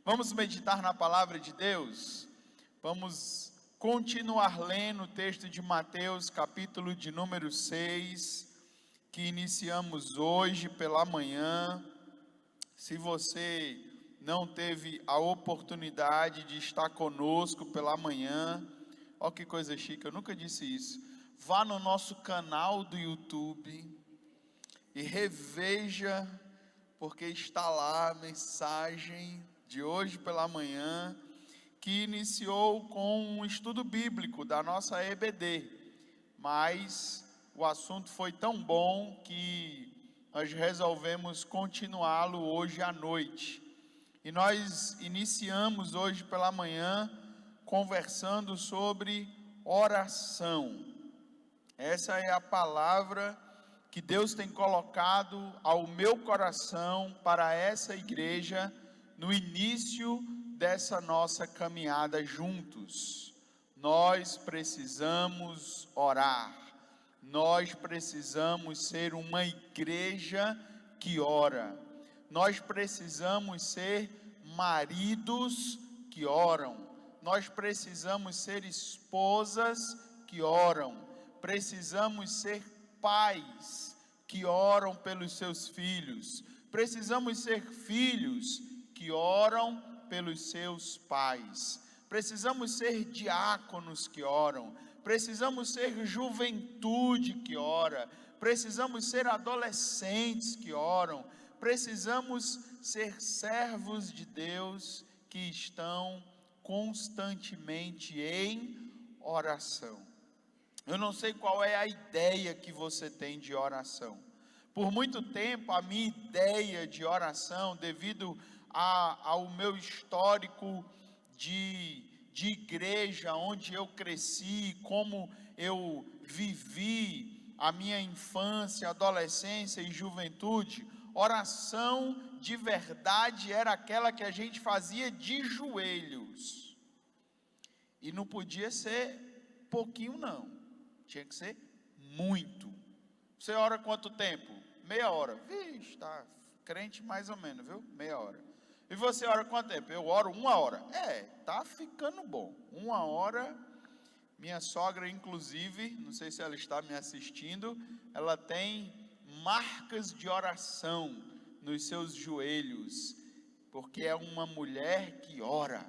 Vamos meditar na palavra de Deus? Vamos continuar lendo o texto de Mateus, capítulo de número 6, que iniciamos hoje pela manhã. Se você não teve a oportunidade de estar conosco pela manhã, ó que coisa chique, eu nunca disse isso. Vá no nosso canal do YouTube e reveja, porque está lá a mensagem de hoje pela manhã, que iniciou com um estudo bíblico da nossa EBD, mas o assunto foi tão bom que nós resolvemos continuá-lo hoje à noite. E nós iniciamos hoje pela manhã conversando sobre oração. Essa é a palavra que Deus tem colocado ao meu coração para essa igreja no início dessa nossa caminhada juntos. Nós precisamos orar. Nós precisamos ser uma igreja que ora. Nós precisamos ser maridos que oram. Nós precisamos ser esposas que oram. Precisamos ser pais que oram pelos seus filhos. Precisamos ser filhos que oram pelos seus pais. Precisamos ser diáconos que oram. Precisamos ser juventude que ora. Precisamos ser adolescentes que oram. Precisamos ser servos de Deus que estão constantemente em oração. Eu não sei qual é a ideia que você tem de oração. Por muito tempo, a minha ideia de oração, devido ao meu histórico de igreja, onde eu cresci, como eu vivi a minha infância, adolescência e juventude, oração de verdade era aquela que a gente fazia de joelhos. E não podia ser pouquinho não, tinha que ser muito. Você ora quanto tempo? Meia hora. Vixe, tá crente mais ou menos, viu? Meia hora. E você ora quanto tempo? Eu oro 1 hora. Tá ficando bom. 1 hora. Minha sogra, inclusive, não sei se ela está me assistindo, ela tem marcas de oração nos seus joelhos, porque é uma mulher que ora.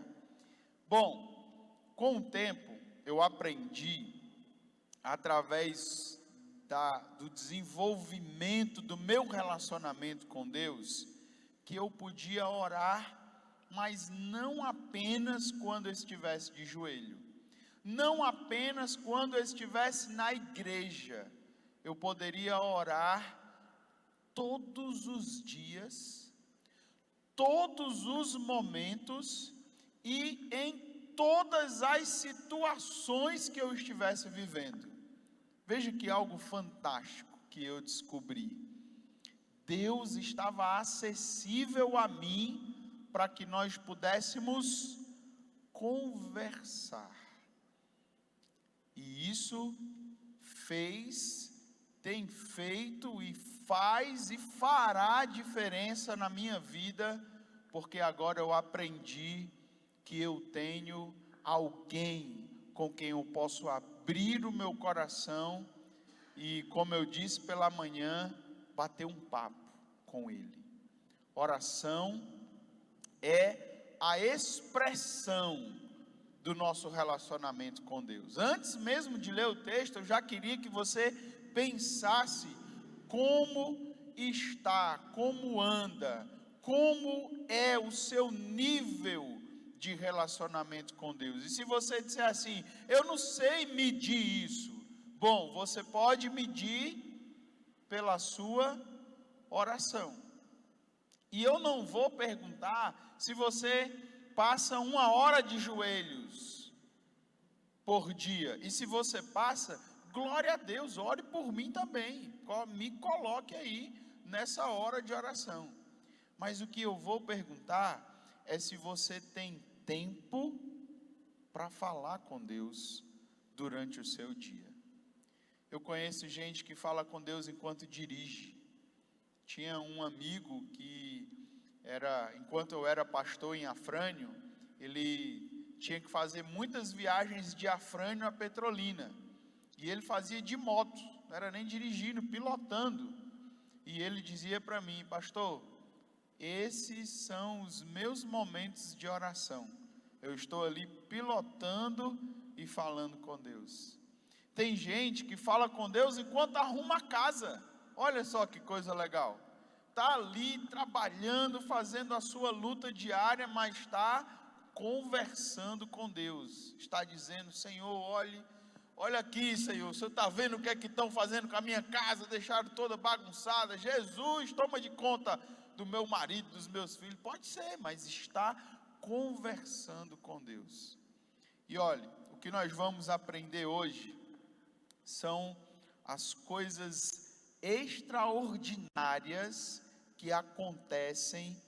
Bom, com o tempo, eu aprendi, através do desenvolvimento do meu relacionamento com Deus, que eu podia orar, mas não apenas quando eu estivesse de joelho, não apenas quando eu estivesse na igreja, eu poderia orar todos os dias, todos os momentos e em todas as situações que eu estivesse vivendo. Veja que algo fantástico que eu descobri. Deus estava acessível a mim para que nós pudéssemos conversar. E isso tem feito e faz e fará diferença na minha vida, porque agora eu aprendi que eu tenho alguém com quem eu posso abrir o meu coração e, como eu disse pela manhã, bater um papo com Ele. Oração é a expressão do nosso relacionamento com Deus. Antes mesmo de ler o texto, eu já queria que você pensasse como está, como anda, como é o seu nível de relacionamento com Deus. E se você disser assim, eu não sei medir isso, bom, você pode medir pela sua oração. E eu não vou perguntar se você passa 1 hora de joelhos por dia. E se você passa, glória a Deus, ore por mim também. Me coloque aí nessa hora de oração. Mas o que eu vou perguntar é se você tem tempo para falar com Deus durante o seu dia. Eu conheço gente que fala com Deus enquanto dirige. Tinha um amigo que enquanto eu era pastor em Afrânio, ele tinha que fazer muitas viagens de Afrânio a Petrolina, e ele fazia de moto, não era nem dirigindo, pilotando, e ele dizia para mim: pastor, esses são os meus momentos de oração, eu estou ali pilotando e falando com Deus. Tem gente que fala com Deus enquanto arruma a casa, olha só que coisa legal, está ali trabalhando, fazendo a sua luta diária, mas está conversando com Deus, está dizendo: Senhor, olha aqui, Senhor, o Senhor está vendo o que é que estão fazendo com a minha casa, deixaram toda bagunçada, Jesus, toma de conta do meu marido, dos meus filhos. Pode ser, mas está conversando com Deus. E olha, o que nós vamos aprender hoje são as coisas extraordinárias que acontecem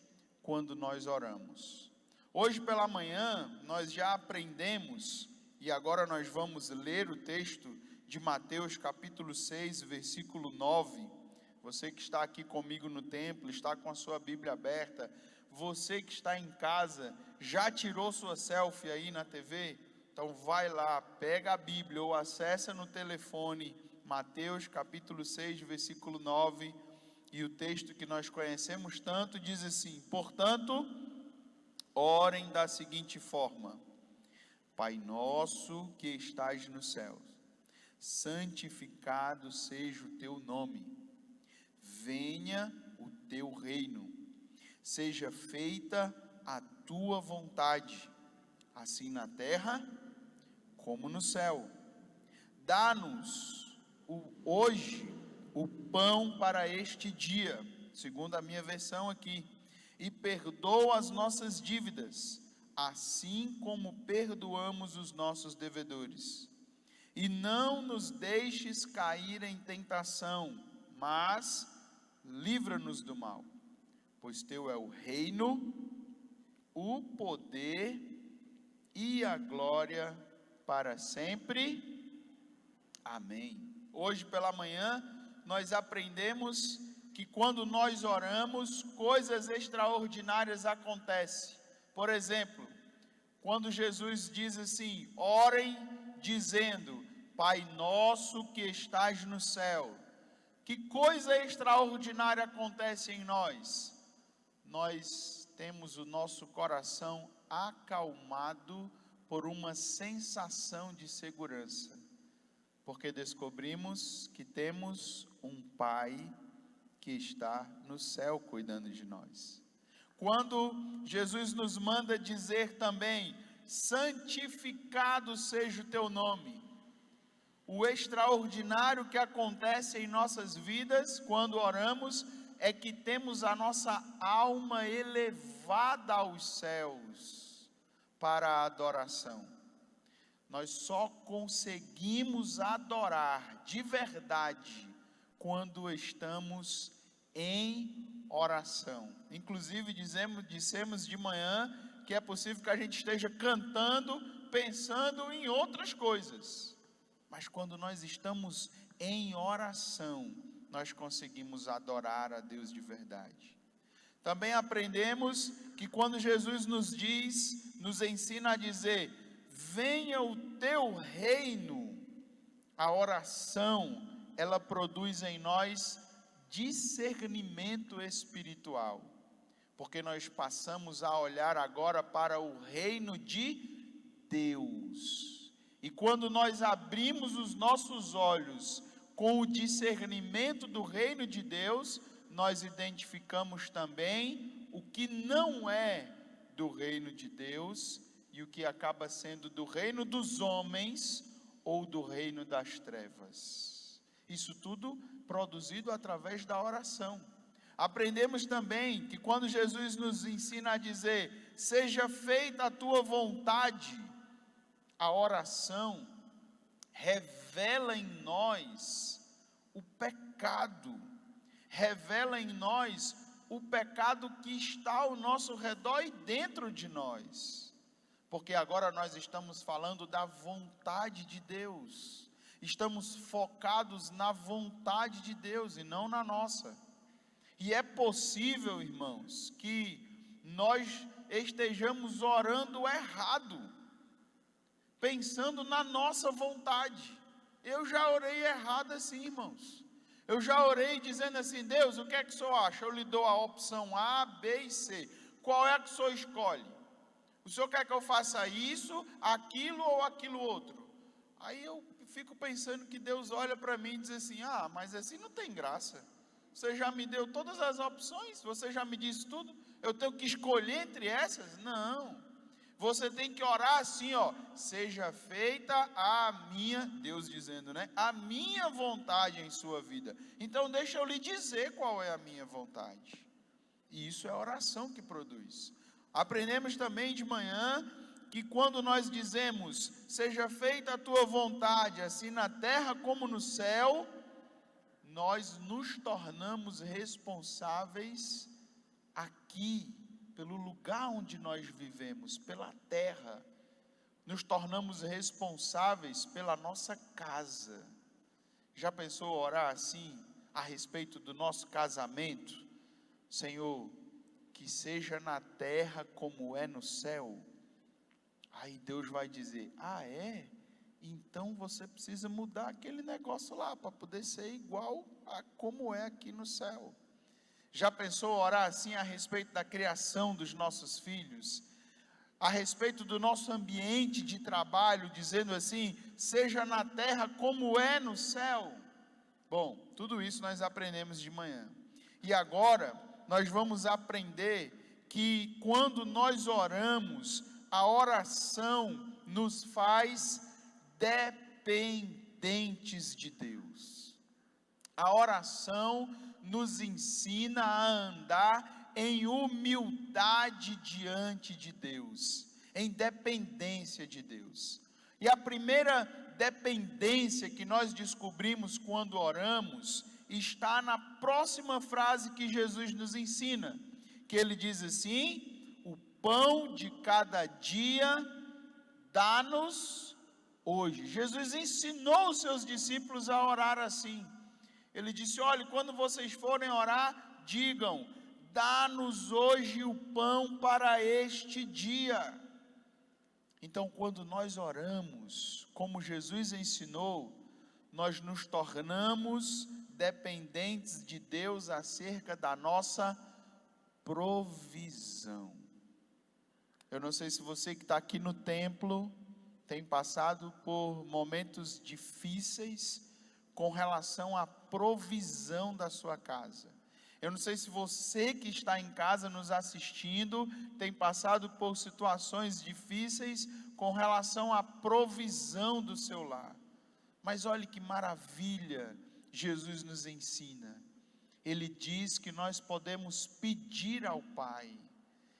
quando nós oramos. Hoje pela manhã nós já aprendemos, e agora nós vamos ler o texto de Mateus capítulo 6, versículo 9. Você que está aqui comigo no templo, está com a sua Bíblia aberta, você que está em casa, já tirou sua selfie aí na TV? Então vai lá, pega a Bíblia ou acessa no telefone Mateus capítulo 6, versículo 9, e o texto que nós conhecemos tanto diz assim: portanto, orem da seguinte forma: Pai nosso que estás nos céus, santificado seja o teu nome, venha o teu reino, seja feita a tua vontade, assim na terra como no céu. Dá-nos hoje o pão para este dia, segundo a minha versão aqui, e perdoa as nossas dívidas, assim como perdoamos os nossos devedores. E não nos deixes cair em tentação, mas livra-nos do mal. Pois teu é o reino, o poder e a glória para sempre. Amém. Hoje pela manhã nós aprendemos que quando nós oramos, coisas extraordinárias acontecem. Por exemplo, quando Jesus diz assim: orem dizendo, Pai nosso que estás no céu. Que coisa extraordinária acontece em nós? Nós temos o nosso coração acalmado por uma sensação de segurança, porque descobrimos que temos um Pai que está no céu cuidando de nós. Quando Jesus nos manda dizer também: santificado seja o teu nome, o extraordinário que acontece em nossas vidas quando oramos é que temos a nossa alma elevada aos céus para a adoração. Nós só conseguimos adorar de verdade quando estamos em oração. Inclusive dissemos de manhã que é possível que a gente esteja cantando, pensando em outras coisas, mas quando nós estamos em oração, nós conseguimos adorar a Deus de verdade. Também aprendemos que quando Jesus nos ensina a dizer, venha o teu reino, a oração, ela produz em nós discernimento espiritual, porque nós passamos a olhar agora para o reino de Deus, e quando nós abrimos os nossos olhos com o discernimento do reino de Deus, nós identificamos também o que não é do reino de Deus, e o que acaba sendo do reino dos homens, ou do reino das trevas. Isso tudo produzido através da oração. Aprendemos também que quando Jesus nos ensina a dizer, seja feita a tua vontade, a oração revela em nós o pecado, revela em nós o pecado que está ao nosso redor e dentro de nós. Porque agora nós estamos falando da vontade de Deus, estamos focados na vontade de Deus e não na nossa. E é possível, irmãos, que nós estejamos orando errado, pensando na nossa vontade. Eu já orei errado assim, irmãos. Eu já orei dizendo assim: Deus, o que é que o Senhor acha? Eu lhe dou a opção A, B e C. Qual é que o Senhor escolhe? O Senhor quer que eu faça isso, aquilo ou aquilo outro? Aí eu fico pensando que Deus olha para mim e diz assim: ah, mas assim não tem graça. Você já me deu todas as opções, você já me disse tudo, eu tenho que escolher entre essas? Não. Você tem que orar assim, ó: seja feita a minha, Deus dizendo, né? A minha vontade em sua vida. Então deixa eu lhe dizer qual é a minha vontade. E isso é a oração que produz. Aprendemos também de manhã que quando nós dizemos: seja feita a tua vontade, assim na terra como no céu, nós nos tornamos responsáveis aqui, pelo lugar onde nós vivemos, pela terra. Nos tornamos responsáveis pela nossa casa. Já pensou orar assim a respeito do nosso casamento? Senhor, que seja na terra como é no céu. Aí Deus vai dizer: ah, é? Então você precisa mudar aquele negócio lá, para poder ser igual a como é aqui no céu. Já pensou orar assim a respeito da criação dos nossos filhos? A respeito do nosso ambiente de trabalho, dizendo assim: seja na terra como é no céu? Bom, tudo isso nós aprendemos de manhã. E agora nós vamos aprender que quando nós oramos, a oração nos faz dependentes de Deus. A oração nos ensina a andar em humildade diante de Deus, em dependência de Deus. E a primeira dependência que nós descobrimos quando oramos está na próxima frase que Jesus nos ensina, que ele diz assim: o pão de cada dia dá-nos hoje. Jesus ensinou os seus discípulos a orar assim. Ele disse: olha, quando vocês forem orar, digam: dá-nos hoje o pão para este dia. Então, quando nós oramos, como Jesus ensinou, nós nos tornamos dependentes de Deus acerca da nossa provisão. Eu não sei se você que está aqui no templo tem passado por momentos difíceis com relação à provisão da sua casa. Eu não sei se você que está em casa nos assistindo tem passado por situações difíceis com relação à provisão do seu lar. Mas olhe que maravilha Jesus nos ensina. Ele diz que nós podemos pedir ao Pai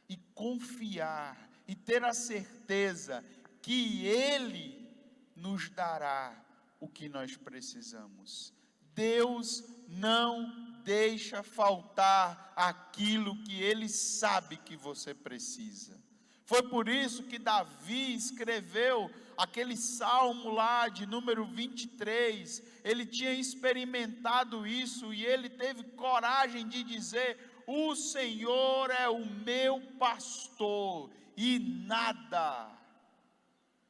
e confiar e ter a certeza que Ele nos dará o que nós precisamos. Deus não deixa faltar aquilo que Ele sabe que você precisa. Foi por isso que Davi escreveu aquele salmo lá de número 23, ele tinha experimentado isso e ele teve coragem de dizer: o Senhor é o meu pastor e nada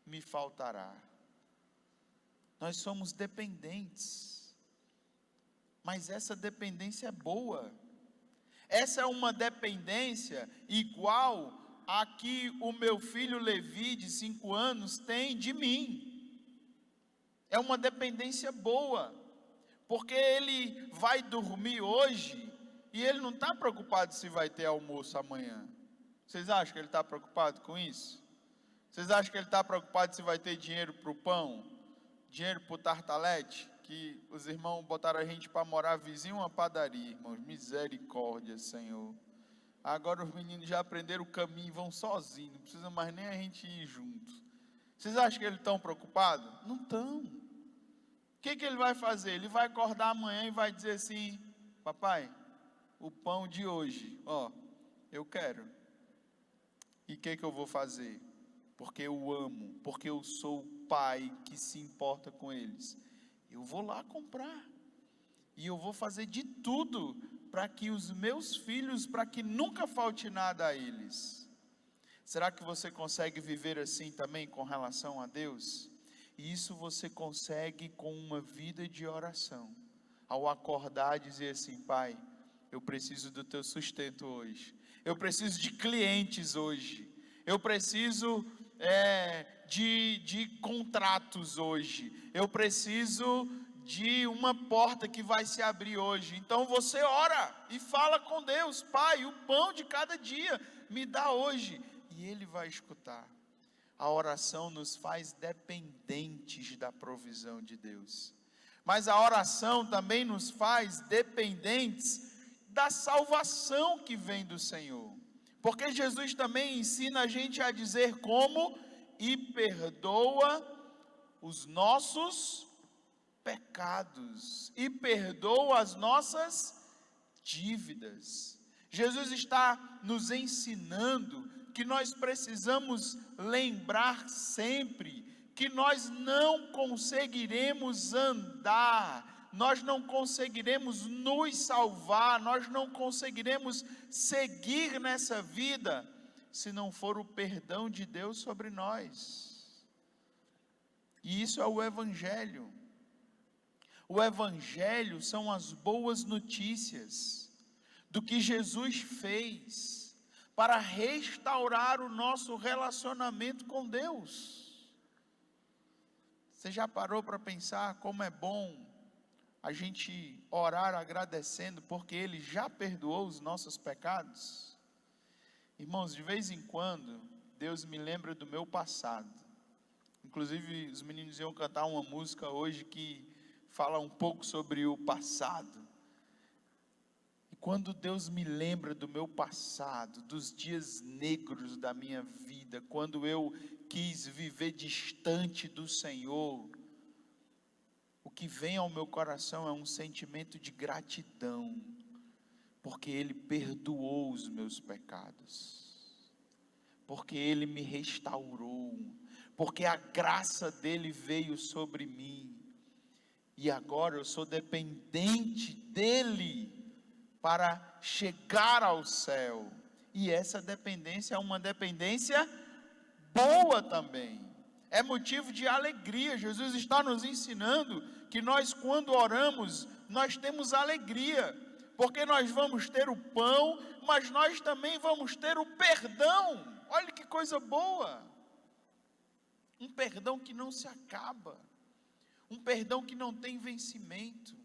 me faltará. Nós somos dependentes, mas essa dependência é boa. Essa é uma dependência igual a que o meu filho Levi, de 5 anos, tem de mim. É uma dependência boa, porque ele vai dormir hoje e ele não está preocupado se vai ter almoço amanhã. Vocês acham que ele está preocupado com isso? Vocês acham que ele está preocupado se vai ter dinheiro para o pão, dinheiro para o tartalete? Que os irmãos botaram a gente para morar vizinho uma padaria, irmãos. Misericórdia, Senhor. Agora os meninos já aprenderam o caminho e vão sozinhos, não precisa mais nem a gente ir junto. Vocês acham que eles estão preocupados? Não estão. O que ele vai fazer? Ele vai acordar amanhã e vai dizer assim: papai, o pão de hoje, ó, eu quero. E o que eu vou fazer? Porque eu amo, porque eu sou o pai que se importa com eles. Eu vou lá comprar. E eu vou fazer de tudo para que os meus filhos, para que nunca falte nada a eles. Será que você consegue viver assim também com relação a Deus? E isso você consegue com uma vida de oração. Ao acordar, dizer assim: Pai, eu preciso do teu sustento hoje. Eu preciso de clientes hoje. Eu preciso de contratos hoje. Eu preciso de uma porta que vai se abrir hoje. Então você ora e fala com Deus: Pai, o pão de cada dia me dá hoje. E Ele vai escutar. A oração nos faz dependentes da provisão de Deus. Mas a oração também nos faz dependentes da salvação que vem do Senhor. Porque Jesus também ensina a gente a dizer como: e perdoa os nossos pecados, e perdoa as nossas dívidas. Jesus está nos ensinando que nós precisamos lembrar sempre que nós não conseguiremos andar, nós não conseguiremos nos salvar, nós não conseguiremos seguir nessa vida, se não for o perdão de Deus sobre nós. E isso é o Evangelho. O Evangelho são as boas notícias do que Jesus fez para restaurar o nosso relacionamento com Deus. Você já parou para pensar como é bom a gente orar agradecendo porque Ele já perdoou os nossos pecados? Irmãos, de vez em quando Deus me lembra do meu passado. Inclusive os meninos iam cantar uma música hoje que fala um pouco sobre o passado. E quando Deus me lembra do meu passado, dos dias negros da minha vida, quando eu quis viver distante do Senhor, o que vem ao meu coração é um sentimento de gratidão, porque Ele perdoou os meus pecados, porque Ele me restaurou, porque a graça dEle veio sobre mim, e agora eu sou dependente dEle para chegar ao céu. E essa dependência é uma dependência boa também, é motivo de alegria. Jesus está nos ensinando que nós, quando oramos, nós temos alegria, porque nós vamos ter o pão, mas nós também vamos ter o perdão. Olha que coisa boa, um perdão que não se acaba, um perdão que não tem vencimento.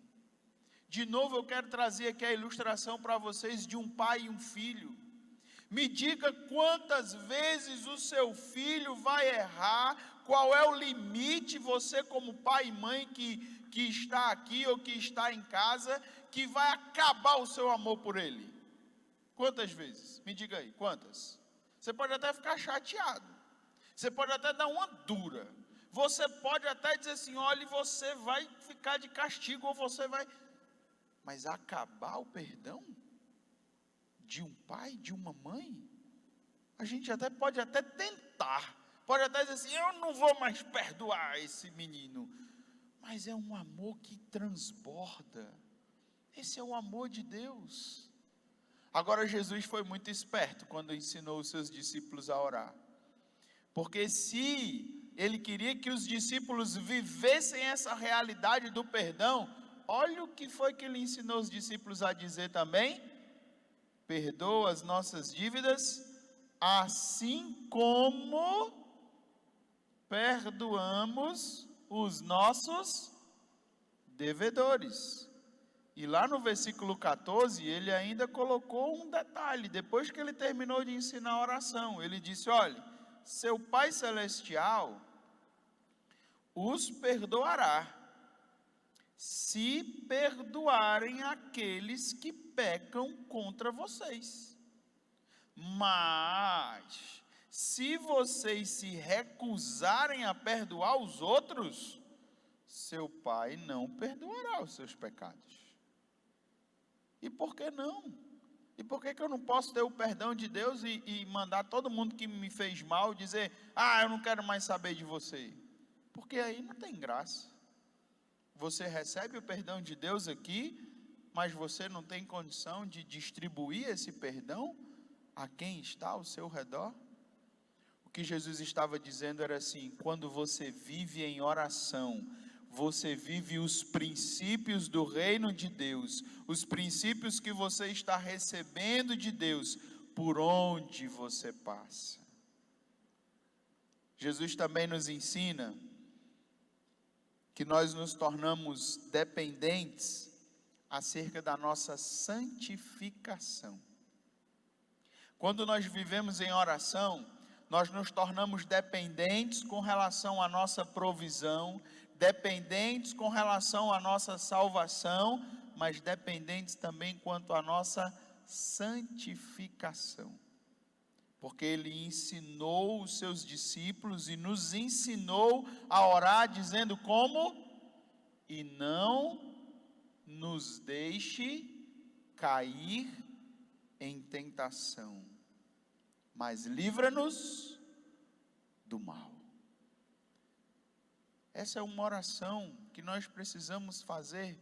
De novo eu quero trazer aqui a ilustração para vocês de um pai e um filho. Me diga quantas vezes o seu filho vai errar, qual é o limite, você como pai e mãe que está aqui ou que está em casa, que vai acabar o seu amor por ele. Quantas vezes? Me diga aí, quantas? Você pode até ficar chateado, você pode até dar uma dura, você pode até dizer assim: olha, você vai ficar de castigo, ou você vai... Mas acabar o perdão de um pai, de uma mãe, a gente até pode até tentar, pode até dizer assim: eu não vou mais perdoar esse menino, mas é um amor que transborda. Esse é o amor de Deus. Agora Jesus foi muito esperto quando ensinou os seus discípulos a orar, porque se Ele queria que os discípulos vivessem essa realidade do perdão, olha o que foi que Ele ensinou os discípulos a dizer também: perdoa as nossas dívidas, assim como perdoamos os nossos devedores. E lá no versículo 14, Ele ainda colocou um detalhe, depois que Ele terminou de ensinar a oração. Ele disse: olha, seu Pai Celestial os perdoará, se perdoarem aqueles que pecam contra vocês. Mas se vocês se recusarem a perdoar os outros, seu Pai não perdoará os seus pecados. E por que não? E por que eu não posso ter o perdão de Deus e mandar todo mundo que me fez mal dizer: ah, eu não quero mais saber de você? Porque aí não tem graça. Você recebe o perdão de Deus aqui, mas você não tem condição de distribuir esse perdão a quem está ao seu redor? O que Jesus estava dizendo era assim: quando você vive em oração, você vive os princípios do reino de Deus, os princípios que você está recebendo de Deus, por onde você passa. Jesus também nos ensina que nós nos tornamos dependentes acerca da nossa santificação. Quando nós vivemos em oração, nós nos tornamos dependentes com relação à nossa provisão, dependentes com relação à nossa salvação, mas dependentes também quanto à nossa santificação. Porque Ele ensinou os seus discípulos e nos ensinou a orar dizendo como? E não nos deixe cair em tentação, mas livra-nos do mal. Essa é uma oração que nós precisamos fazer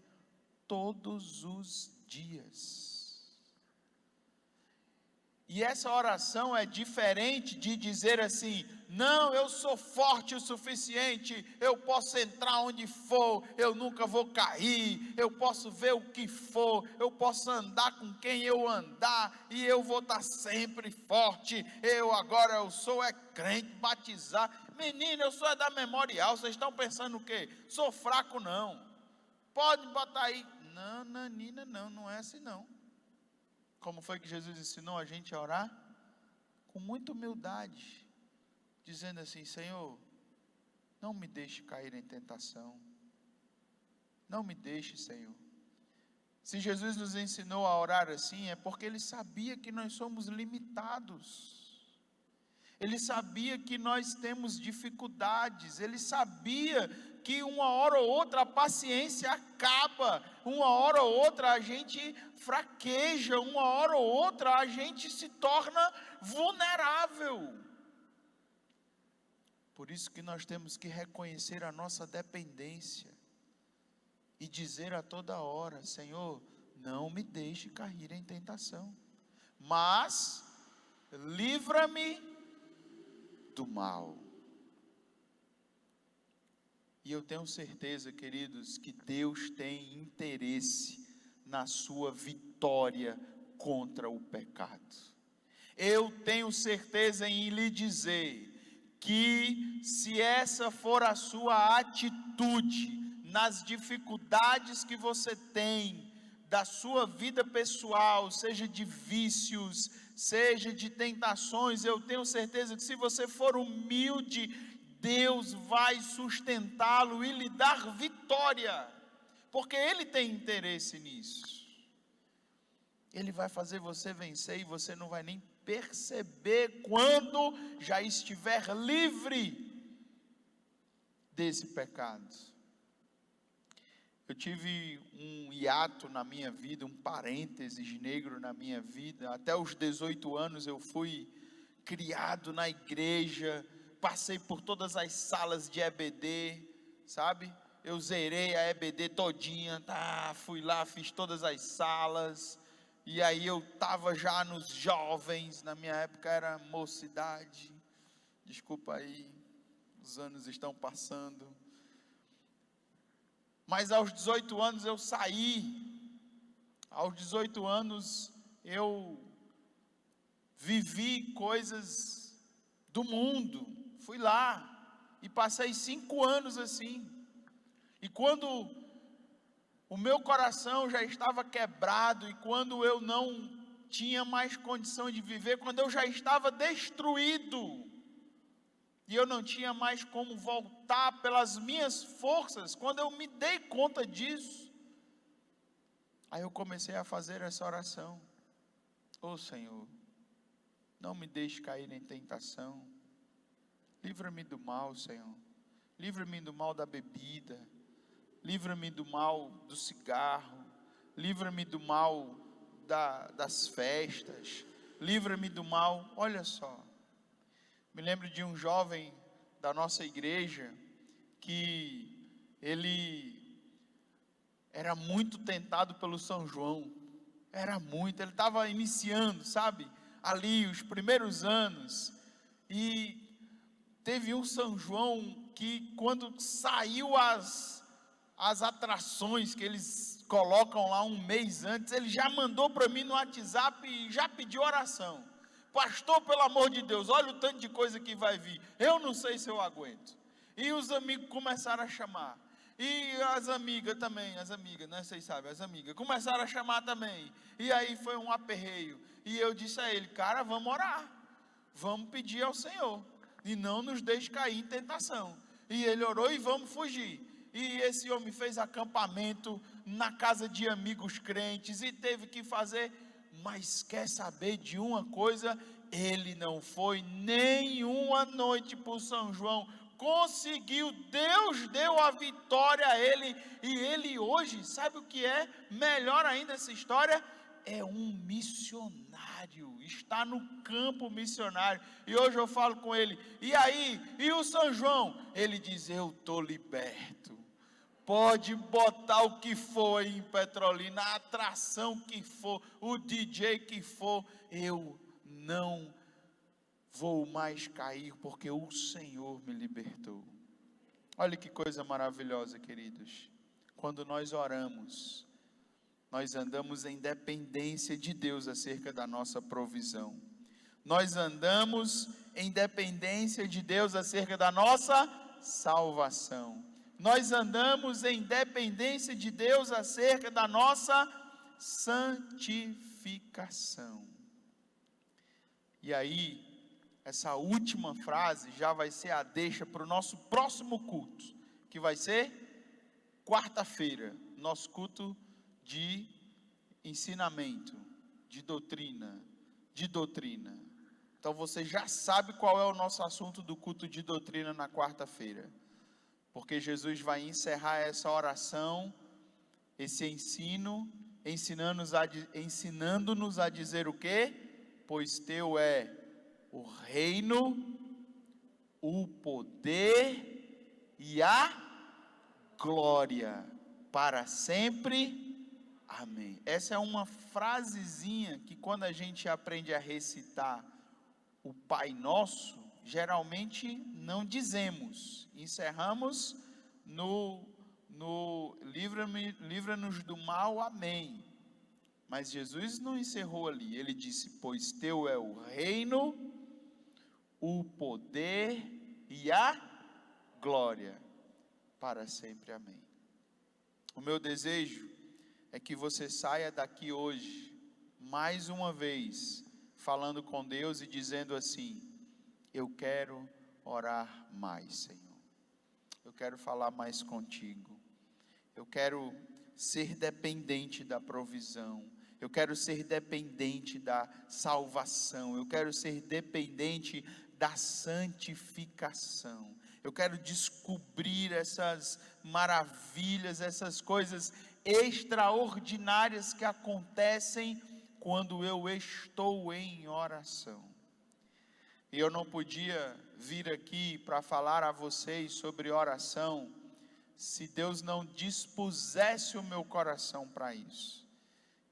todos os dias. E essa oração é diferente de dizer assim: não, eu sou forte o suficiente, eu posso entrar onde for, eu nunca vou cair, eu posso ver o que for, eu posso andar com quem eu andar, e eu vou estar sempre forte, eu sou crente, batizado. Menino, eu sou da Memorial, vocês estão pensando o quê? Sou fraco não, pode botar aí. Não, Nanina, não é assim não. Como foi que Jesus ensinou a gente a orar? Com muita humildade, dizendo assim: Senhor, não me deixe cair em tentação, não me deixe, Senhor. Se Jesus nos ensinou a orar assim, é porque Ele sabia que nós somos limitados, Ele sabia que nós temos dificuldades, Ele sabia que uma hora ou outra a paciência acaba, uma hora ou outra a gente fraqueja, uma hora ou outra a gente se torna vulnerável. Por isso que nós temos que reconhecer a nossa dependência e dizer a toda hora: Senhor, não me deixe cair em tentação, mas livra-me do mal. E eu tenho certeza, queridos, que Deus tem interesse na sua vitória contra o pecado. Eu tenho certeza em lhe dizer que, se essa for a sua atitude nas dificuldades que você tem da sua vida pessoal, seja de vícios, seja de tentações, eu tenho certeza que, se você for humilde, Deus vai sustentá-lo e lhe dar vitória, porque Ele tem interesse nisso. Ele vai fazer você vencer e você não vai nem perceber quando já estiver livre desse pecado. Eu tive um hiato na minha vida, um parênteses negro na minha vida. Até os 18 anos eu fui criado na igreja, passei por todas as salas de EBD, sabe? Eu zerei a EBD todinha, fui lá, fiz todas as salas, e aí eu estava já nos jovens, na minha época era mocidade, desculpa aí, os anos estão passando, mas aos 18 anos eu saí, aos 18 anos eu vivi coisas do mundo, fui lá e passei 5 anos assim, e quando o meu coração já estava quebrado, e quando eu não tinha mais condição de viver, quando eu já estava destruído, e eu não tinha mais como voltar pelas minhas forças, quando eu me dei conta disso, aí eu comecei a fazer essa oração: ô Senhor, não me deixe cair em tentação, livra-me do mal, Senhor, livra-me do mal da bebida, livra-me do mal do cigarro, livra-me do mal das festas, livra-me do mal. Olha só, me lembro de um jovem da nossa igreja, que ele era muito tentado pelo São João, ele estava iniciando, sabe, ali os primeiros anos, e teve um São João que quando saiu as atrações que eles colocam lá um mês antes, ele já mandou para mim no WhatsApp e já pediu oração. Pastor, pelo amor de Deus, olha o tanto de coisa que vai vir, eu não sei se eu aguento. E os amigos começaram a chamar, e as amigas também, né, vocês sabem, as amigas começaram a chamar também, e aí foi um aperreio, e eu disse a ele, cara, vamos orar, vamos pedir ao Senhor, e não nos deixe cair em tentação. E ele orou, e vamos fugir. E esse homem fez acampamento na casa de amigos crentes, e teve que fazer, mas quer saber de uma coisa? Ele não foi nenhuma noite para o São João, conseguiu, Deus deu a vitória a ele, e ele hoje, sabe o que é melhor ainda essa história? É um missionário, está no campo missionário, e hoje eu falo com ele, e aí, e o São João? Ele diz, eu estou liberto, pode botar o que for aí em Petrolina, a atração que for, o DJ que for, eu não vou mais cair, porque o Senhor me libertou. Olha que coisa maravilhosa, queridos, quando nós oramos, nós andamos em dependência de Deus acerca da nossa provisão, nós andamos em dependência de Deus acerca da nossa salvação, nós andamos em dependência de Deus acerca da nossa santificação. E aí, essa última frase já vai ser a deixa para o nosso próximo culto, que vai ser quarta-feira, nosso culto de ensinamento, de doutrina. Então você já sabe qual é o nosso assunto do culto de doutrina na quarta-feira, porque Jesus vai encerrar essa oração, esse ensino, ensinando-nos a dizer o quê? Pois teu é o reino, o poder e a glória para sempre, amém. Essa é uma frasezinha que quando a gente aprende a recitar o Pai Nosso, geralmente não dizemos, encerramos no livra-nos do mal, amém. Mas Jesus não encerrou ali, ele disse, pois teu é o reino, o poder e a glória para sempre, amém. O meu desejo é que você saia daqui hoje, mais uma vez, falando com Deus e dizendo assim, eu quero orar mais, Senhor, eu quero falar mais contigo, eu quero ser dependente da provisão, eu quero ser dependente da salvação, eu quero ser dependente da santificação, eu quero descobrir essas maravilhas, essas coisas extraordinárias que acontecem quando eu estou em oração. E eu não podia vir aqui para falar a vocês sobre oração, se Deus não dispusesse o meu coração para isso.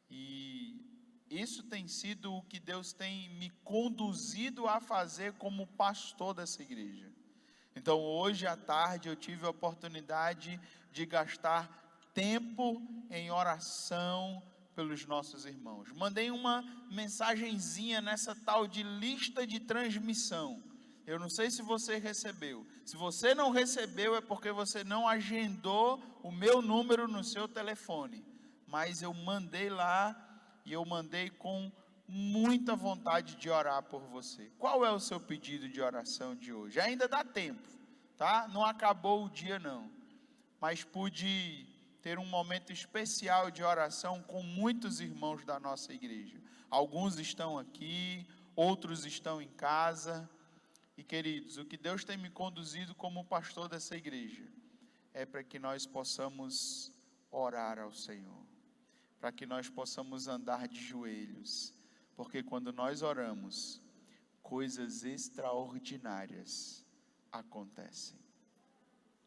E isso tem sido o que Deus tem me conduzido a fazer como pastor dessa igreja. Então hoje à tarde eu tive a oportunidade de gastar tempo em oração pelos nossos irmãos. Mandei uma mensagenzinha nessa tal de lista de transmissão. Eu não sei se você recebeu. Se você não recebeu é porque você não agendou o meu número no seu telefone. Mas eu mandei lá e eu mandei com muita vontade de orar por você. Qual é o seu pedido de oração de hoje? Ainda dá tempo, tá? Não acabou o dia não. Mas pude ter um momento especial de oração com muitos irmãos da nossa igreja. Alguns estão aqui, outros estão em casa. E queridos, o que Deus tem me conduzido como pastor dessa igreja é para que nós possamos orar ao Senhor, para que nós possamos andar de joelhos, porque quando nós oramos, coisas extraordinárias acontecem.